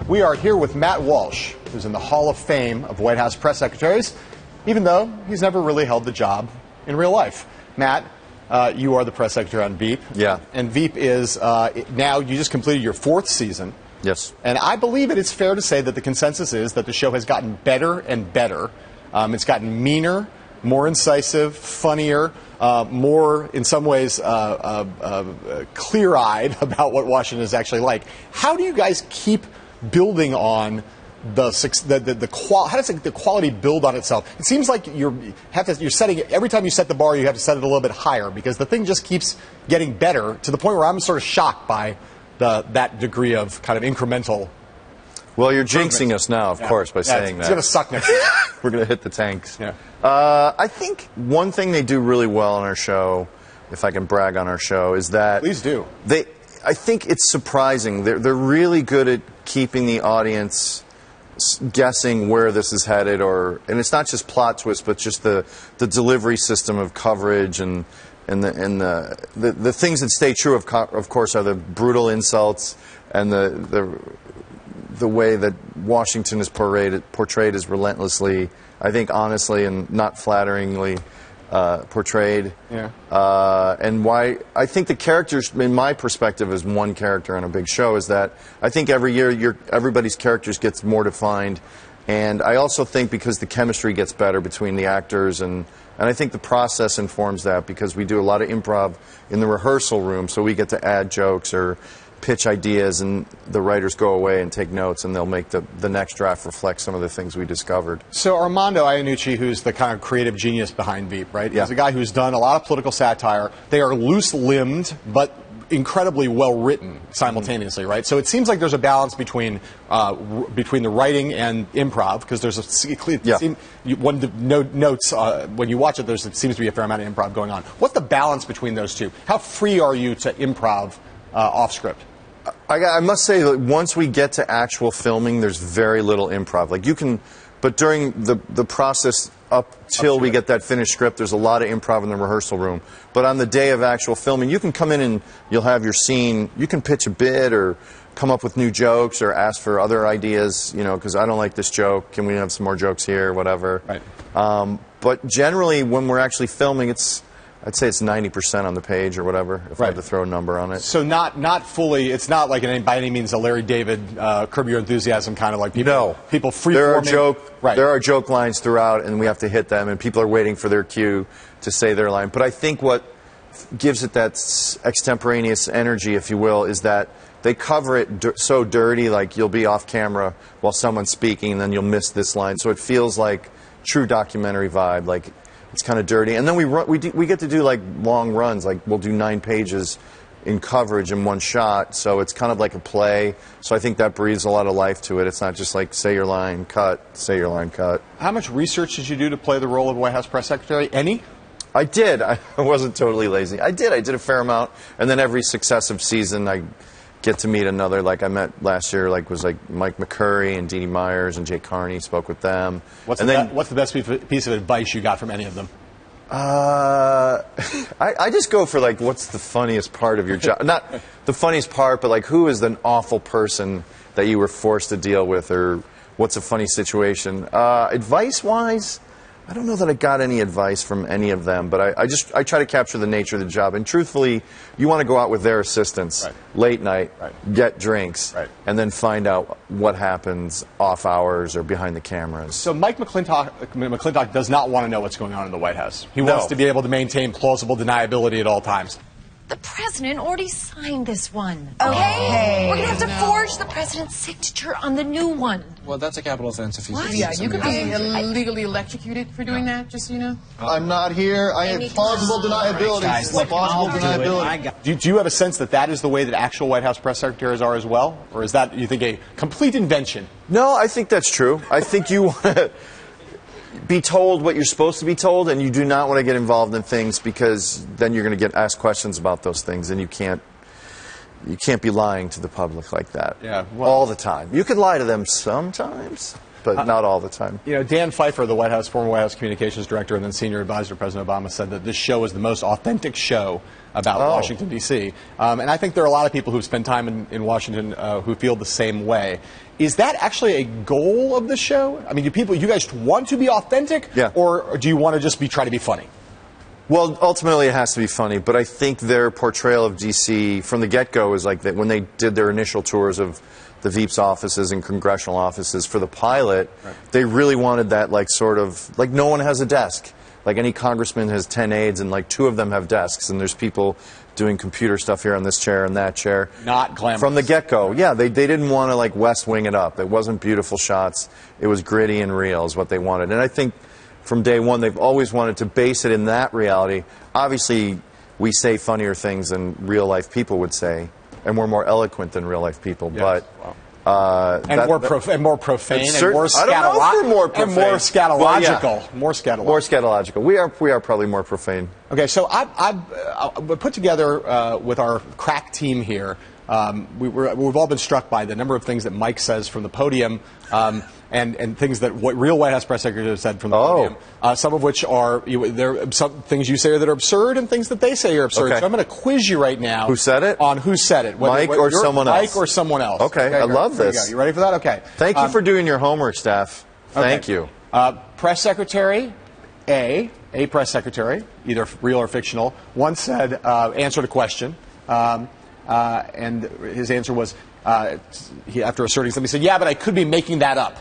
We are here with Matt Walsh, who's in the Hall of Fame of White House press secretaries, even though he's never really held the job in real life. Matt, you are the press secretary on Veep. Yeah. And Veep is now, you just completed your 4th season. Yes. And I believe it's fair to say that the consensus is that the show has gotten better and better. It's gotten meaner, more incisive, funnier, more, in some ways, clear-eyed about what Washington is actually like. How do you guys keep building on how does the quality build on itself? It seems like you're setting it, every time you set the bar, you have to set it a little bit higher because the thing just keeps getting better to the point where I'm sort of shocked by that degree of kind of incremental. Well, you're jinxing us now, of course, by saying that. It's going to suck next year. We're going to hit the tanks. Yeah. I think one thing they do really well on our show, if I can brag on our show, is that... Please do. I think it's surprising. They're really good at keeping the audience guessing where this is headed, and it's not just plot twists, but just the delivery system of coverage and the things that stay true, of course, are the brutal insults and the way that Washington is portrayed as relentlessly, I think, honestly and not flatteringly portrayed. Yeah. And why I think the characters, in my perspective, as one character on a big show, is that I think every year everybody's characters gets more defined, and I also think because the chemistry gets better between the actors, and I think the process informs that because we do a lot of improv in the rehearsal room, so we get to add jokes or pitch ideas, and the writers go away and take notes, and they'll make the next draft reflect some of the things we discovered. So Armando Iannucci, who's the kind of creative genius behind Veep, right? Yeah. He's a guy who's done a lot of political satire. They are loose-limbed, but incredibly well-written simultaneously, right? So it seems like there's a balance between the writing and improv, because there's notes when you watch it, there seems to be a fair amount of improv going on. What's the balance between those two? How free are you to improv off script? I must say that once we get to actual filming, there's very little improv. Like you can, but during the process up till we get that finished script, there's a lot of improv in the rehearsal room. But on the day of actual filming, you can come in and you'll have your scene. You can pitch a bit or come up with new jokes or ask for other ideas. You know, because I don't like this joke. Can we have some more jokes here? Whatever. Right. But generally, when we're actually filming, I'd say it's 90% on the page or whatever, if I had to throw a number on it. So not fully, it's not like by any means a Larry David, Curb Your Enthusiasm kind of like people. No. People free-forming. There are joke lines throughout, and we have to hit them, and people are waiting for their cue to say their line. But I think what gives it that extemporaneous energy, if you will, is that they cover it so dirty, like you'll be off camera while someone's speaking, and then you'll miss this line. So it feels like true documentary vibe, like it's kind of dirty. And then we get to do like long runs, like we'll do 9 pages in coverage in one shot, so it's kind of like a play. So I think that breathes a lot of life to it. It's not just like say your line, cut, say your line, cut. How much research did you do to play the role of White House press secretary? Any? I did. I wasn't totally lazy. I did a fair amount. And then every successive season I get to meet another, like I met last year, was Mike McCurry and Dee Dee Myers and Jay Carney, spoke with them. What's the best piece of advice you got from any of them? I just go for what's the funniest part of your job? Not the funniest part, but who is an awful person that you were forced to deal with, or what's a funny situation? Advice-wise, I don't know that I got any advice from any of them, but I try to capture the nature of the job. And truthfully, you want to go out with their assistants late night, get drinks, and then find out what happens off hours or behind the cameras. So Mike McClintock does not want to know what's going on in the White House. He wants to be able to maintain plausible deniability at all times. The president already signed this one. Okay? We're going to have to forge the president's signature on the new one. Well, that's a capital offense if he's... Yeah, you could be illegally electrocuted for doing that, just so you know. I'm not here. I have plausible deniability. Plausible deniability. Do you have a sense that is the way that actual White House press secretaries are as well? Or is that, you think, a complete invention? No, I think that's true. I think you want to be told what you're supposed to be told, and you do not want to get involved in things because then you're going to get asked questions about those things, and you can't be lying to the public like that all the time. You can lie to them sometimes. but not all the time. You know, Dan Pfeiffer, the former White House communications director and then senior advisor to President Obama, said that this show is the most authentic show about Washington, D.C. And I think there are a lot of people who've spent time in Washington who feel the same way. Is that actually a goal of the show? I mean, you guys want to be authentic? Yeah. Or do you want to just try to be funny? Well, ultimately it has to be funny, but I think their portrayal of D.C. from the get-go is like that when they did their initial tours of the Veep's offices and congressional offices for the pilot, they really wanted that sort of, no one has a desk. Like any congressman has 10 aides and 2 of them have desks, and there's people doing computer stuff here on this chair and that chair. Not glamorous. From the get-go, yeah, they didn't want to West Wing it up. It wasn't beautiful shots. It was gritty and real is what they wanted. And I think from day one, they've always wanted to base it in that reality. Obviously, we say funnier things than real-life people would say, and we're more eloquent than real-life people. Yes. But more profane, and more scatological. Well, yeah. More scatological. More scatological. We are probably more profane. Okay, so I've put together with our crack team here. We've all been struck by the number of things that Mike says from the podium, and things that real White House press secretaries said from the podium. Some of which are some things you say that are absurd, and things that they say are absurd. Okay. So I'm going to quiz you right now. Who said it? On who said it? Mike or someone else? Mike or someone else. Okay, I love this. There you go. You ready for that? Okay. Thank you for doing your homework, staff. Thank you. Press secretary A press secretary, either real or fictional, once said, answered a question. And his answer was, after asserting something, he said, "Yeah, but I could be making that up,"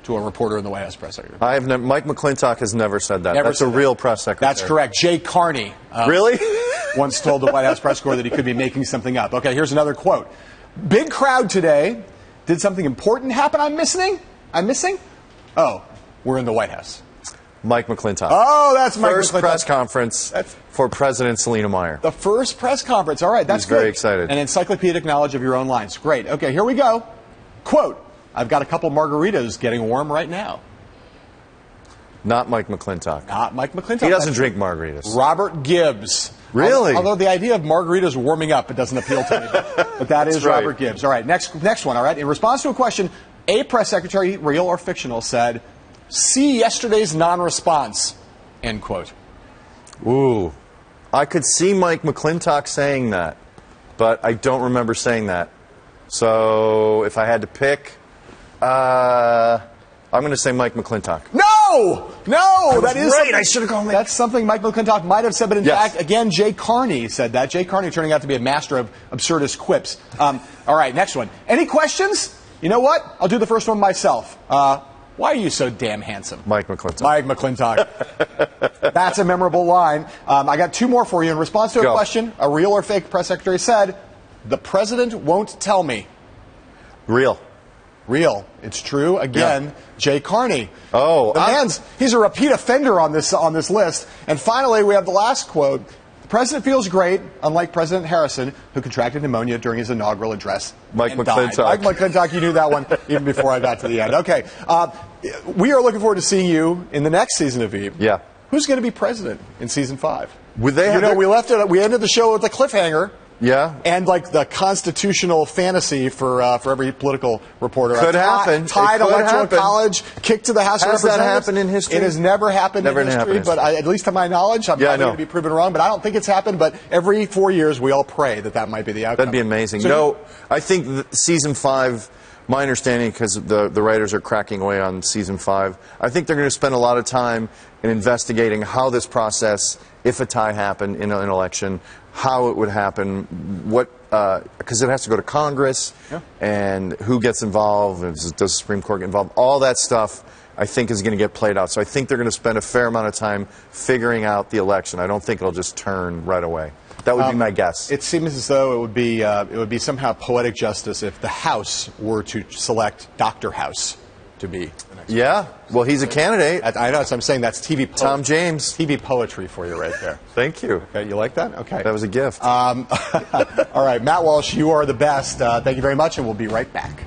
to a reporter in the White House press secretary. Mike McClintock has never said that. That's a real press secretary. That's correct. Jay Carney. Really? Once told the White House press corps that he could be making something up. Okay, here's another quote. "Big crowd today. Did something important happen I'm missing? Oh, we're in the White House." Mike McClintock. Oh, that's Mike McClintock. First press conference for President Selena Meyer. The first press conference. All right, that's good. Very excited. An encyclopedic knowledge of your own lines. Great. Okay, here we go. Quote, "I've got a couple margaritas getting warm right now." Not Mike McClintock. Not Mike McClintock. He doesn't drink margaritas. Robert Gibbs. Really? Although the idea of margaritas warming up, it doesn't appeal to me. But that is right. Robert Gibbs. All right, next one. All right. In response to a question, a press secretary, real or fictional, said, "See yesterday's non-response." End quote. Ooh. I could see Mike McClintock saying that, but I don't remember saying that. So if I had to pick, I'm going to say Mike McClintock. No, that is right. I should have gone. That's something Mike McClintock might have said, but in fact, again, Jay Carney said that. Jay Carney turning out to be a master of absurdist quips. All right, next one. Any questions? You know what? I'll do the first one myself. Why are you so damn handsome? Mike McClintock. Mike McClintock. That's a memorable line. I got 2 more for you. In response to a question, a real or fake press secretary said, "The president won't tell me." Real. It's true. Again, Jay Carney. Oh, he's a repeat offender on this list. And finally, we have the last quote. "The president feels great, unlike President Harrison, who contracted pneumonia during his inaugural address." Mike and McClintock. Died. Mike McClintock, you knew that one even before I got to the end. Okay. We are looking forward to seeing you in the next season of Veep. Yeah. Who's going to be president in season 5? Would they have we ended the show with a cliffhanger. Yeah. And the constitutional fantasy for every political reporter. Could happen. Tied electoral college, kicked to the House of Representatives. Has that happened in history? It has never happened in history, but at least to my knowledge, I'm probably going to be proven wrong, but I don't think it's happened. But every 4 years, we all pray that might be the outcome. That'd be amazing. So I think season 5, my understanding, because the writers are cracking away on season 5, I think they're going to spend a lot of time in investigating how this process, if a tie happened in an election, how it would happen, because it has to go to Congress, and who gets involved, does the Supreme Court get involved, all that stuff I think is going to get played out. So I think they're going to spend a fair amount of time figuring out the election. I don't think it'll just turn right away. That would be my guess. It seems as though it would be somehow poetic justice if the House were to select Dr. House to be the next president. Well, he's a candidate. I know, so I'm saying that's TV poetry. Tom James. TV poetry for you right there. Thank you. Okay, you like that? Okay. That was a gift. All right, Matt Walsh, you are the best. Thank you very much, and we'll be right back.